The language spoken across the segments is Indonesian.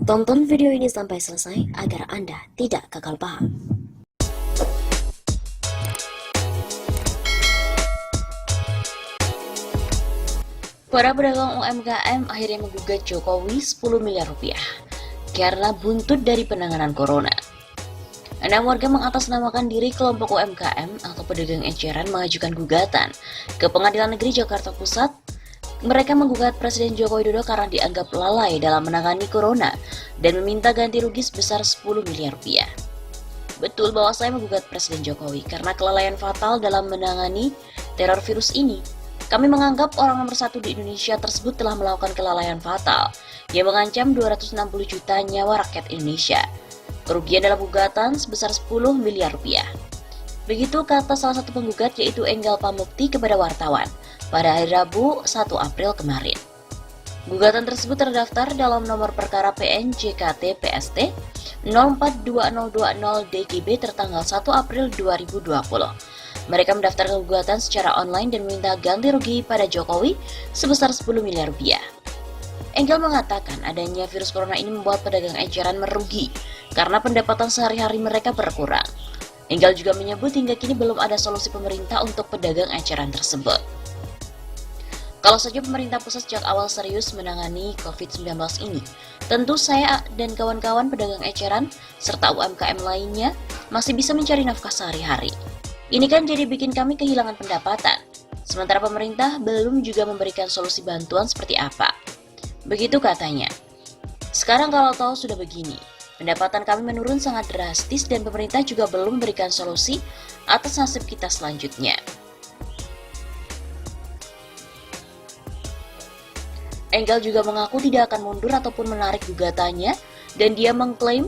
Tonton video ini sampai selesai agar Anda tidak gagal paham. Para pedagang UMKM akhirnya menggugat Jokowi 10 miliar rupiah karena buntut dari penanganan corona. 6 warga mengatasnamakan diri kelompok UMKM atau pedagang eceran mengajukan gugatan ke Pengadilan Negeri Jakarta Pusat. Mereka menggugat Presiden Joko Widodo karena dianggap lalai dalam menangani corona dan meminta ganti rugi sebesar 10 miliar rupiah. Betul bahwa saya menggugat Presiden Jokowi karena kelalaian fatal dalam menangani teror virus ini. Kami menganggap orang nomor 1 di Indonesia tersebut telah melakukan kelalaian fatal yang mengancam 260 juta nyawa rakyat Indonesia. Kerugian dalam gugatan sebesar 10 miliar rupiah. Begitu kata salah satu penggugat yaitu Enggal Pamukti kepada wartawan pada hari Rabu 1 April kemarin. Gugatan tersebut terdaftar dalam nomor perkara PN JKT PST 042020 DGB tertanggal 1 April 2020. Mereka mendaftarkan gugatan secara online dan meminta ganti rugi pada Jokowi sebesar 10 miliar rupiah. Enggal mengatakan adanya virus corona ini membuat pedagang eceran merugi karena pendapatan sehari-hari mereka berkurang. Enggal juga menyebut hingga kini belum ada solusi pemerintah untuk pedagang eceran tersebut. Kalau saja pemerintah pusat sejak awal serius menangani COVID-19 ini, tentu saya dan kawan-kawan pedagang eceran serta UMKM lainnya masih bisa mencari nafkah sehari-hari. Ini kan jadi bikin kami kehilangan pendapatan, sementara pemerintah belum juga memberikan solusi bantuan seperti apa. Begitu katanya. Sekarang kalau tahu sudah begini, pendapatan kami menurun sangat drastis dan pemerintah juga belum memberikan solusi atas nasib kita selanjutnya. Enggal juga mengaku tidak akan mundur ataupun menarik gugatannya dan dia mengklaim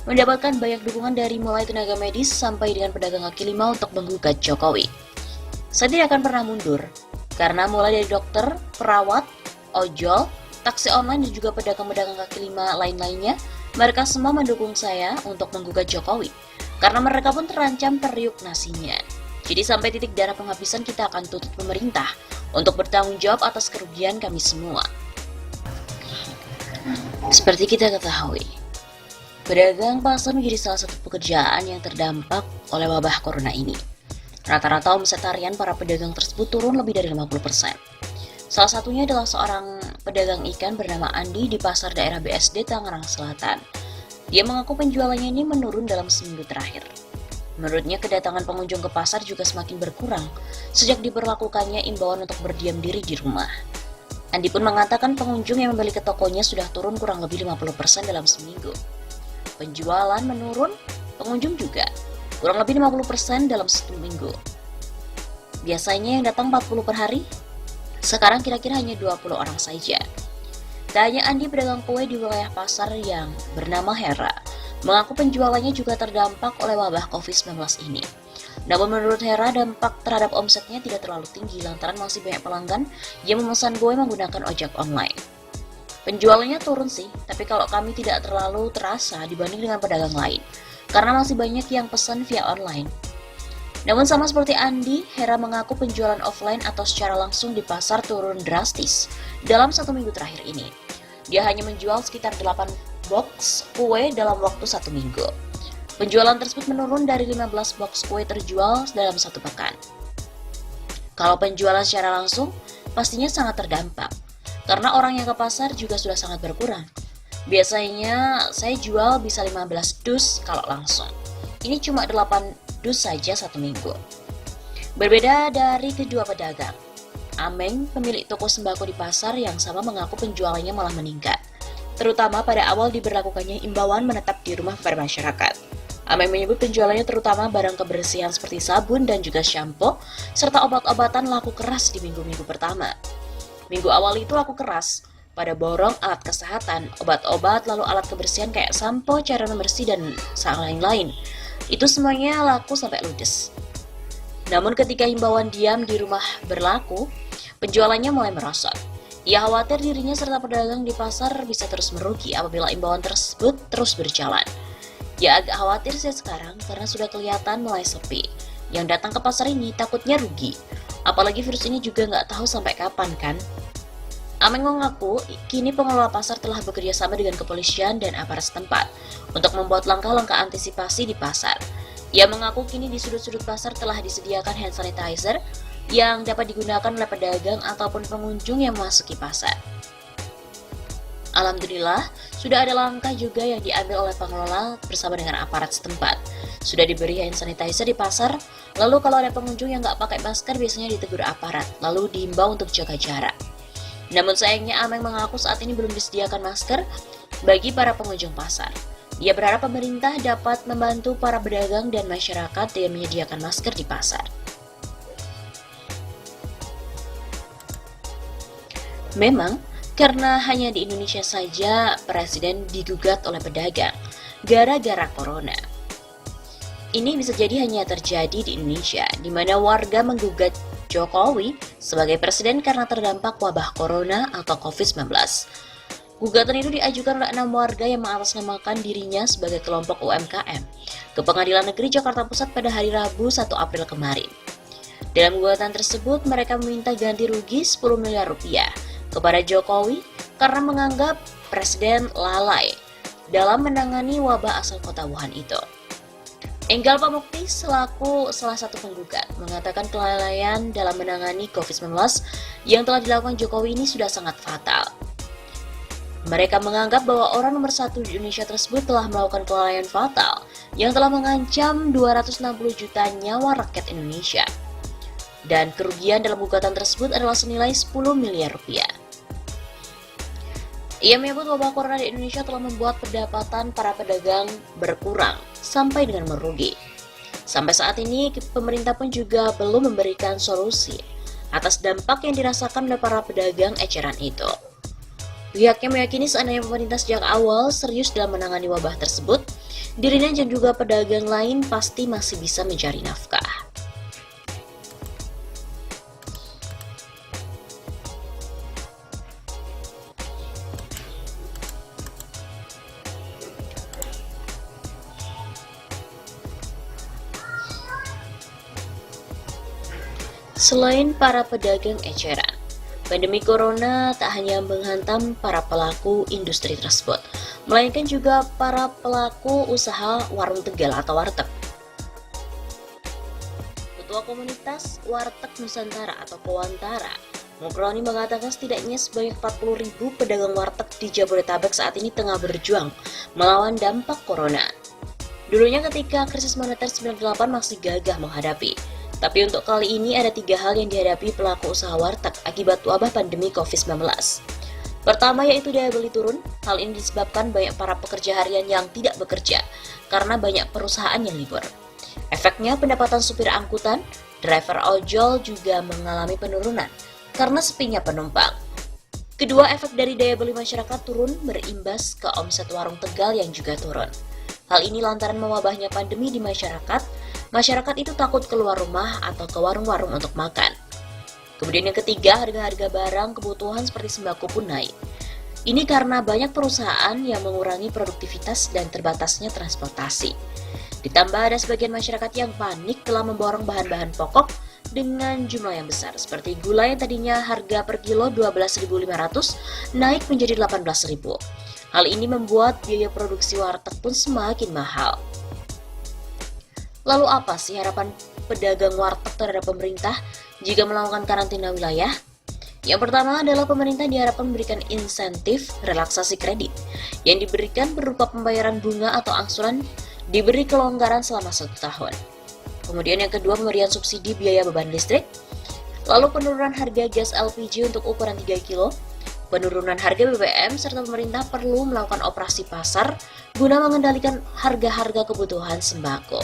mendapatkan banyak dukungan dari mulai tenaga medis sampai dengan pedagang kaki lima untuk menggugat Jokowi. Saya tidak akan pernah mundur, karena mulai dari dokter, perawat, ojol, taksi online dan juga pedagang-pedagang kaki lima lain-lainnya, mereka semua mendukung saya untuk menggugat Jokowi, karena mereka pun terancam periuk nasinya. Jadi sampai titik darah penghabisan kita akan tuntut pemerintah untuk bertanggung jawab atas kerugian kami semua. Seperti kita ketahui, pedagang pasar menjadi salah satu pekerjaan yang terdampak oleh wabah corona ini. Rata-rata omset harian para pedagang tersebut turun lebih dari 50%. Salah satunya adalah seorang pedagang ikan bernama Andi di pasar daerah BSD Tangerang Selatan. Dia mengaku penjualannya ini menurun dalam seminggu terakhir. Menurutnya kedatangan pengunjung ke pasar juga semakin berkurang sejak diberlakukannya imbauan untuk berdiam diri di rumah. Andi pun mengatakan pengunjung yang membeli ke tokonya sudah turun kurang lebih 50% dalam seminggu. Penjualan menurun, pengunjung juga kurang lebih 50% dalam 1 minggu. Biasanya yang datang 40 per hari, sekarang kira-kira hanya 20 orang saja. Tak hanya Andi, pedagang kue di wilayah pasar yang bernama Hera mengaku penjualannya juga terdampak oleh wabah COVID-19 ini. Namun menurut Hera, dampak terhadap omsetnya tidak terlalu tinggi lantaran masih banyak pelanggan yang memesan kue menggunakan ojek online. Penjualannya turun sih, tapi kalau kami tidak terlalu terasa dibanding dengan pedagang lain, karena masih banyak yang pesan via online. Namun sama seperti Andi, Hera mengaku penjualan offline atau secara langsung di pasar turun drastis dalam 1 minggu terakhir ini. Dia hanya menjual sekitar 8 box kue dalam waktu 1 minggu. Penjualan tersebut menurun dari 15 box kue terjual dalam 1 pekan. Kalau penjualan secara langsung, pastinya sangat terdampak. Karena orang yang ke pasar juga sudah sangat berkurang. Biasanya saya jual bisa 15 dus kalau langsung. Ini cuma 8 dus saja 1 minggu. Berbeda dari kedua pedagang, Ameng, pemilik toko sembako di pasar yang sama mengaku penjualannya malah meningkat. Terutama pada awal diberlakukannya imbauan menetap di rumah pada masyarakat. Ameng menyebut penjualannya terutama barang kebersihan seperti sabun dan juga shampoo, serta obat-obatan laku keras di minggu-minggu pertama. Minggu awal itu laku keras pada borong, alat kesehatan, obat-obat, lalu alat kebersihan kayak sampo, cairan pembersih, dan lain-lain. Itu semuanya laku sampai ludes. Namun ketika himbauan diam di rumah berlaku, penjualannya mulai merosot. Ia khawatir dirinya serta pedagang di pasar bisa terus merugi apabila imbauan tersebut terus berjalan. Ia agak khawatir sih sekarang karena sudah kelihatan mulai sepi. Yang datang ke pasar ini takutnya rugi. Apalagi virus ini juga nggak tahu sampai kapan kan. Ameng mengaku kini pengelola pasar telah bekerja sama dengan kepolisian dan aparat setempat untuk membuat langkah-langkah antisipasi di pasar. Ia mengaku kini di sudut-sudut pasar telah disediakan hand sanitizer yang dapat digunakan oleh pedagang ataupun pengunjung yang memasuki pasar. Alhamdulillah, sudah ada langkah juga yang diambil oleh pengelola bersama dengan aparat setempat. Sudah diberi hand sanitizer di pasar, lalu kalau ada pengunjung yang nggak pakai masker biasanya ditegur aparat, lalu diimbau untuk jaga jarak. Namun sayangnya Ameng mengaku saat ini belum disediakan masker bagi para pengunjung pasar. Dia berharap pemerintah dapat membantu para pedagang dan masyarakat dengan menyediakan masker di pasar. Memang, karena hanya di Indonesia saja Presiden digugat oleh pedagang gara-gara corona. Ini bisa jadi hanya terjadi di Indonesia, di mana warga menggugat Jokowi sebagai presiden karena terdampak wabah corona atau COVID-19. Gugatan itu diajukan oleh 6 warga yang mengatasnamakan dirinya sebagai kelompok UMKM ke Pengadilan Negeri Jakarta Pusat pada hari Rabu 1 April kemarin. Dalam gugatan tersebut, mereka meminta ganti rugi 10 miliar rupiah kepada Jokowi karena menganggap Presiden lalai dalam menangani wabah asal kota Wuhan itu. Enggal Pamukti selaku salah satu penggugat mengatakan kelalaian dalam menangani COVID-19 yang telah dilakukan Jokowi ini sudah sangat fatal. Mereka menganggap bahwa orang nomor 1 di Indonesia tersebut telah melakukan kelalaian fatal yang telah mengancam 260 juta nyawa rakyat Indonesia. Dan kerugian dalam gugatan tersebut adalah senilai 10 miliar rupiah. Ia menyebut wabah corona di Indonesia telah membuat pendapatan para pedagang berkurang sampai dengan merugi. Sampai saat ini, pemerintah pun juga belum memberikan solusi atas dampak yang dirasakan oleh para pedagang eceran itu. Pihaknya meyakini seandainya pemerintah sejak awal serius dalam menangani wabah tersebut, dirinya dan juga pedagang lain pasti masih bisa mencari nafkah. Selain para pedagang eceran, pandemi corona tak hanya menghantam para pelaku industri tersebut, melainkan juga para pelaku usaha warung tegal atau warteg. Ketua Komunitas Warteg Nusantara atau Kowantara, Mukroni mengatakan setidaknya sebanyak 40.000 pedagang warteg di Jabodetabek saat ini tengah berjuang melawan dampak corona. Dulunya ketika krisis moneter 98 masih gagah menghadapi. Tapi untuk kali ini ada 3 hal yang dihadapi pelaku usaha warteg akibat wabah pandemi COVID-19. Pertama yaitu daya beli turun. Hal ini disebabkan banyak para pekerja harian yang tidak bekerja karena banyak perusahaan yang libur. Efeknya pendapatan supir angkutan, driver ojol juga mengalami penurunan karena sepinya penumpang. Kedua, efek dari daya beli masyarakat turun berimbas ke omset warung tegal yang juga turun. Hal ini lantaran mewabahnya pandemi di masyarakat itu takut keluar rumah atau ke warung-warung untuk makan. Kemudian yang ketiga, harga-harga barang kebutuhan seperti sembako pun naik. Ini karena banyak perusahaan yang mengurangi produktivitas dan terbatasnya transportasi. Ditambah ada sebagian masyarakat yang panik telah memborong bahan-bahan pokok dengan jumlah yang besar, seperti gula yang tadinya harga per kilo 12.500 naik menjadi 18.000. Hal ini membuat biaya produksi warteg pun semakin mahal. Lalu apa sih harapan pedagang warteg terhadap pemerintah jika melakukan karantina wilayah? Yang pertama adalah pemerintah diharapkan memberikan insentif relaksasi kredit yang diberikan berupa pembayaran bunga atau angsuran diberi kelonggaran selama 1 tahun. Kemudian yang kedua, pemberian subsidi biaya beban listrik, lalu penurunan harga gas LPG untuk ukuran 3 kilo, penurunan harga BBM, serta pemerintah perlu melakukan operasi pasar guna mengendalikan harga-harga kebutuhan sembako.